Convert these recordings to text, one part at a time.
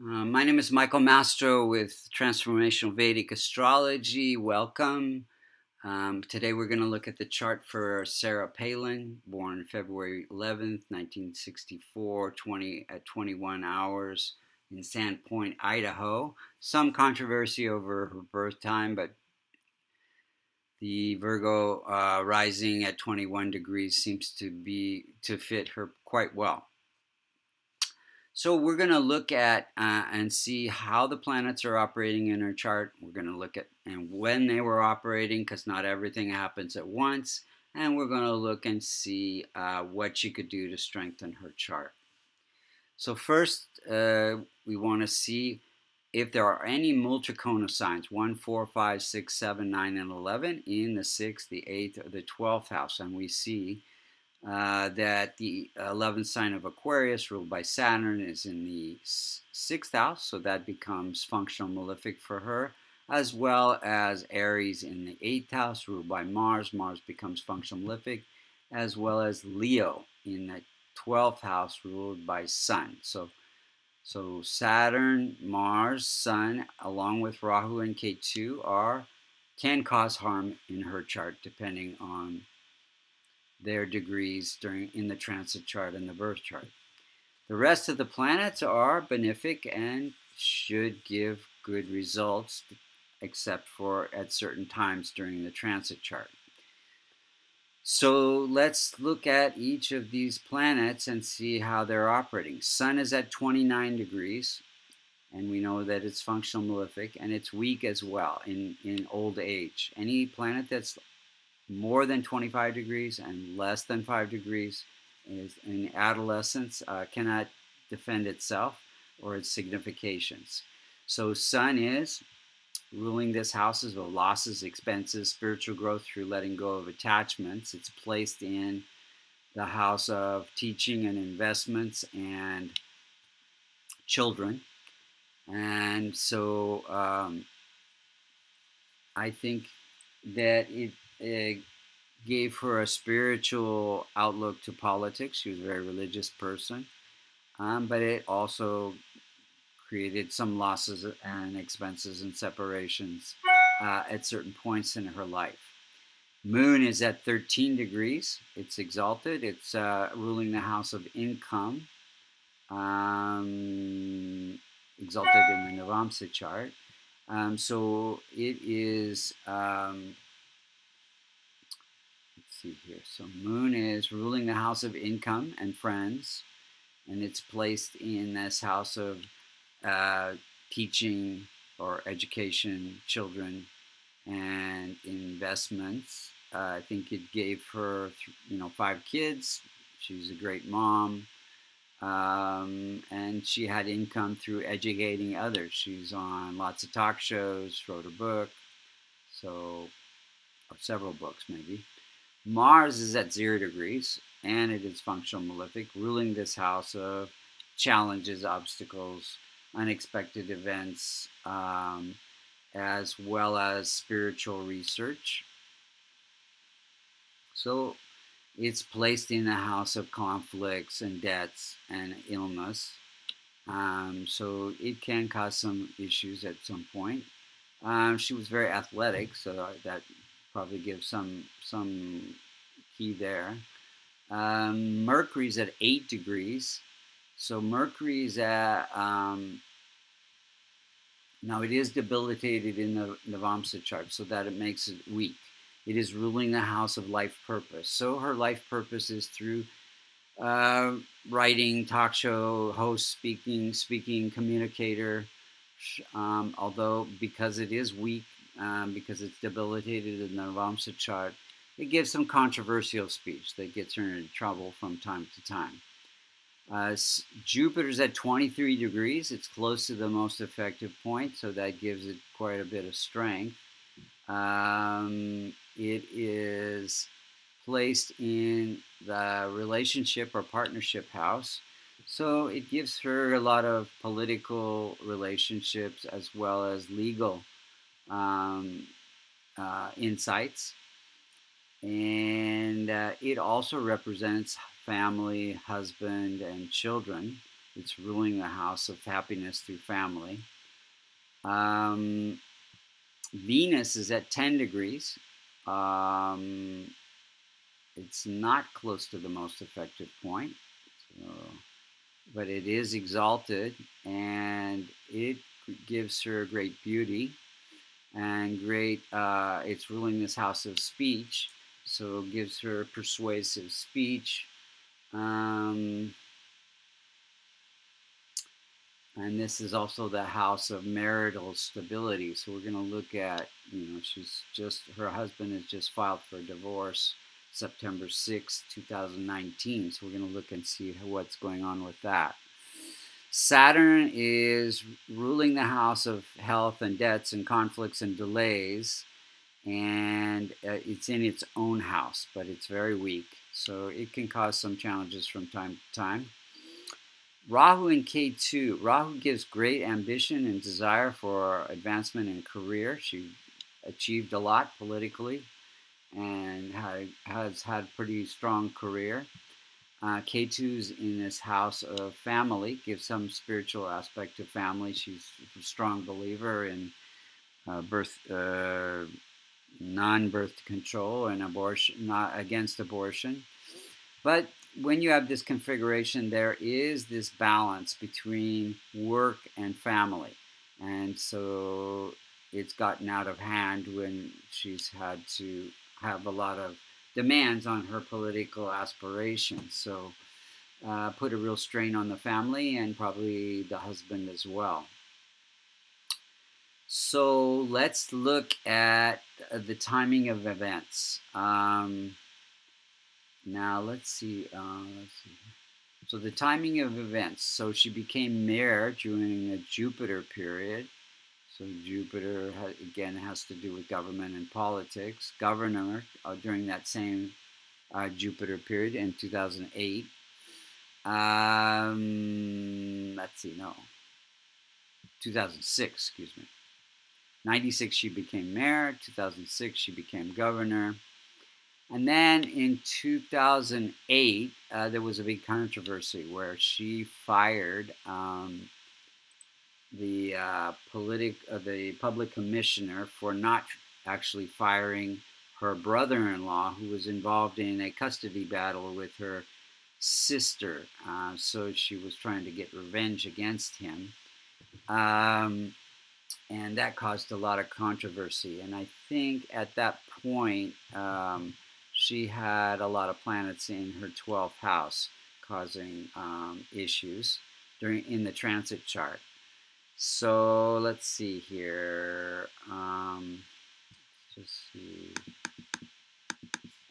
My name is Michael Mastro with Transformational Vedic Astrology. Welcome. Today we're going to look at the chart for Sarah Palin, born February 11th, 1964, 21 hours in Sandpoint, Idaho. Some controversy over her birth time, but the Virgo rising at 21 degrees seems to fit her quite well. So we're going to look at and see how the planets are operating in her chart. We're going to look at and when they were operating, because not everything happens at once. And we're going to look and see what she could do to strengthen her chart. So first, we want to see if there are any multiconal signs, 1, 4, 5, 6, 7, 9, and 11 in the 6th, the 8th, or the 12th house. And we see that the 11th sign of Aquarius, ruled by Saturn, is in the 6th house, so that becomes functional malefic for her, as well as Aries in the 8th house, ruled by Mars. Mars becomes functional malefic, as well as Leo in the 12th house, ruled by Sun. So Saturn, Mars, Sun, along with Rahu and Ketu can cause harm in her chart, depending on their degrees in the transit chart and the birth chart. The rest of the planets are benefic and should give good results, except for at certain times during the transit chart. So let's look at each of these planets and see how they're operating. Sun is at 29 degrees, and we know that it's functional malefic, and it's weak as well in old age. Any planet that's more than 25 degrees and less than 5 degrees is in adolescence cannot defend itself or its significations. So Sun is ruling this house as well, losses, expenses, spiritual growth through letting go of attachments. It's placed in the house of teaching and investments and children. And so I think that it gave her a spiritual outlook to politics. She was a very religious person, but it also created some losses and expenses and separations at certain points in her life. Moon is at 13 degrees. It's exalted. It's ruling the house of income, exalted in the Navamsa chart. So it is... see here. So Moon is ruling the house of income and friends, and it's placed in this house of teaching or education, children, and investments. I think it gave her, 5 kids. She's a great mom, and she had income through educating others. She's on lots of talk shows, wrote a book, or several books maybe. Mars is at 0 degrees, and it is functional malefic, ruling this house of challenges, obstacles, unexpected events, as well as spiritual research. So it's placed in the house of conflicts and debts and illness. So it can cause some issues at some point. She was very athletic, so that probably gives some key there. Mercury's at 8 degrees. So Mercury's at, now it is debilitated in the Navamsa chart, so that it makes it weak. It is ruling the house of life purpose. So her life purpose is through writing, talk show, host, speaking, communicator. Although because it is weak, because it's debilitated in the Navamsa chart, it gives some controversial speech that gets her into trouble from time to time. Jupiter's at 23 degrees. It's close to the most effective point, so that gives it quite a bit of strength. It is placed in the relationship or partnership house, so it gives her a lot of political relationships as well as legal insights. And it also represents family, husband, and children. It's ruling the house of happiness through family. Um, Venus is at 10 degrees. Um, it's not close to the most effective point, so, but it is exalted, and it gives her great beauty and great. It's ruling this house of speech, so it gives her persuasive speech. Um, and this is also the house of marital stability. So we're going to look at, her husband has just filed for divorce September 6, 2019. So we're going to look and see what's going on with that. Saturn is ruling the house of health and debts and conflicts and delays. And it's in its own house, but it's very weak. So it can cause some challenges from time to time. Rahu in K2. Rahu gives great ambition and desire for advancement in career. She achieved a lot politically and has had pretty strong career. K2's in this house of family, gives some spiritual aspect to family. She's a strong believer in non-birth control and abortion, not against abortion. But when you have this configuration, there is this balance between work and family. And so it's gotten out of hand when she's had to have a lot of demands on her political aspirations. So put a real strain on the family and probably the husband as well. So let's look at the timing of events. Now let's see. So the timing of events. So she became mayor during a Jupiter period. So Jupiter again has to do with government and politics. Governor during that same Jupiter period in 2008. Let's see. No, 2006. Excuse me. 96 she became mayor. 2006 she became governor. And then in 2008, there was a big controversy where she fired the public commissioner for not actually firing her brother-in-law, who was involved in a custody battle with her sister. So she was trying to get revenge against him. And that caused a lot of controversy. And I think at that point, she had a lot of planets in her 12th house causing issues in the transit chart. So let's see here. Just see.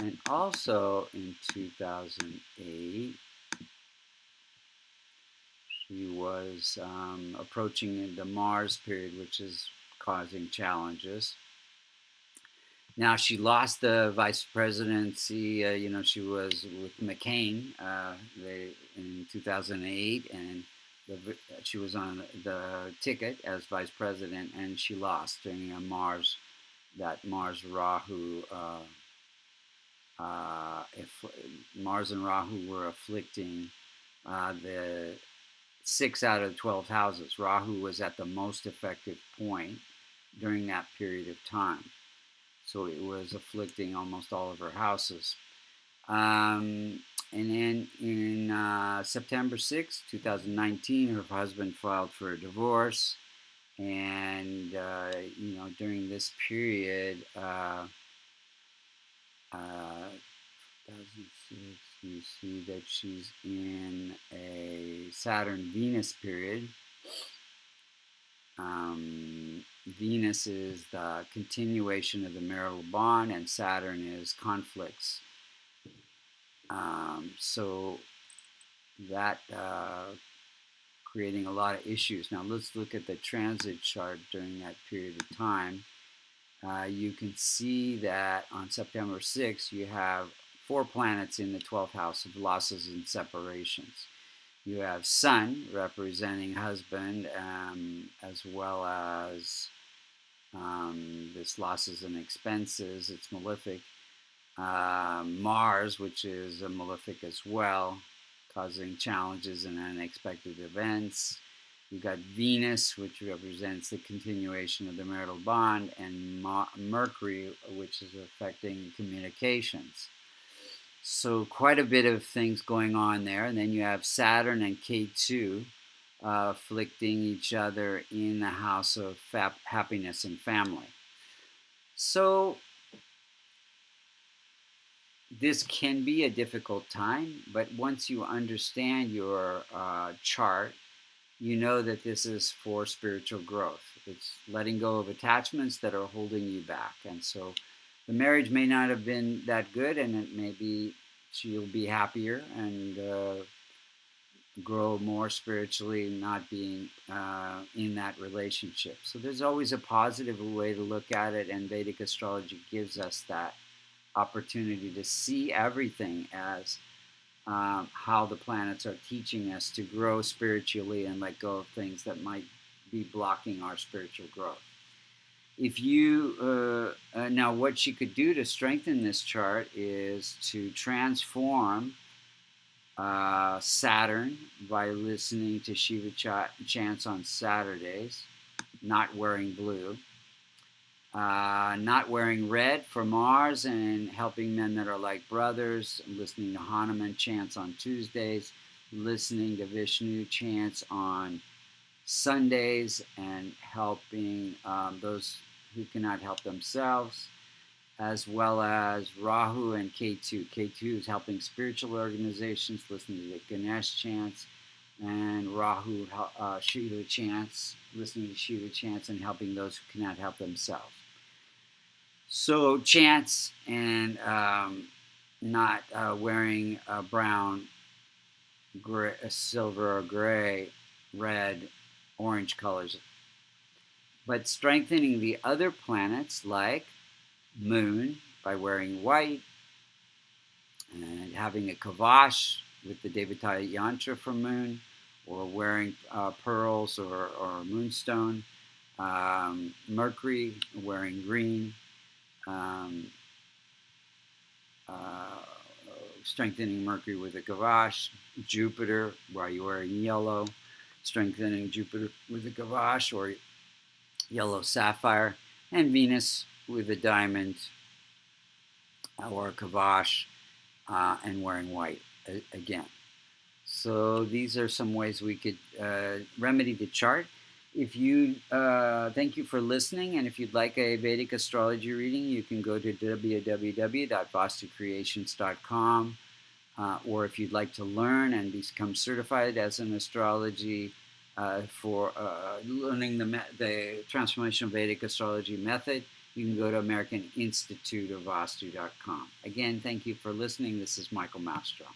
And also in 2008, she was approaching the Mars period, which is causing challenges. Now she lost the vice presidency. She was with McCain in 2008, and she was on the ticket as vice president, and she lost during a Mars Rahu. If Mars and Rahu were afflicting the 6 out of 12 houses. Rahu was at the most effective point during that period of time. So it was afflicting almost all of her houses. And then in September 6, 2019, her husband filed for a divorce. And, during this period, 2006, you see that she's in a Saturn-Venus period. Venus is the continuation of the marital bond, and Saturn is conflicts. So that creating a lot of issues. Now let's look at the transit chart during that period of time. You can see that on September 6th, you have 4 planets in the 12th house of losses and separations. You have Sun representing husband, as well as this losses and expenses. It's malefic. Mars, which is a malefic as well, causing challenges and unexpected events. You've got Venus, which represents the continuation of the marital bond, and Mercury, which is affecting communications. So quite a bit of things going on there. And then you have Saturn and K2 afflicting each other in the house of happiness and family. So this can be a difficult time, but once you understand your chart, you know that this is for spiritual growth. It's letting go of attachments that are holding you back. And so the marriage may not have been that good, and it may be she'll be happier and grow more spiritually, not being in that relationship. So there's always a positive way to look at it, and Vedic astrology gives us that opportunity to see everything as how the planets are teaching us to grow spiritually and let go of things that might be blocking our spiritual growth. If you now, what she could do to strengthen this chart is to transform Saturn by listening to Shiva chants on Saturdays, not wearing blue. Not wearing red for Mars and helping men that are like brothers, listening to Hanuman chants on Tuesdays, listening to Vishnu chants on Sundays, and helping those who cannot help themselves, as well as Rahu and K2. K2 is helping spiritual organizations, listening to the Ganesh chants, and Rahu, Shiva chants, listening to Shiva chants and helping those who cannot help themselves. So chants and not wearing brown, gray, silver or gray, red, orange colors, but strengthening the other planets like Moon by wearing white and having a kavash with the Devataya yantra for Moon, or wearing pearls or moonstone. Mercury wearing green. Strengthening Mercury with a gavash. Jupiter, while you're wearing yellow, strengthening Jupiter with a gavash or yellow sapphire, and Venus with a diamond or a gavash and wearing white again. So these are some ways we could remedy the chart. If you thank you for listening, and if you'd like a Vedic astrology reading, you can go to www.vastucreations.com, or if you'd like to learn and become certified as an astrology for learning the transformational Vedic astrology method, you can go to American Institute of Vastu.com. Again, thank you for listening. This is Michael Mastro.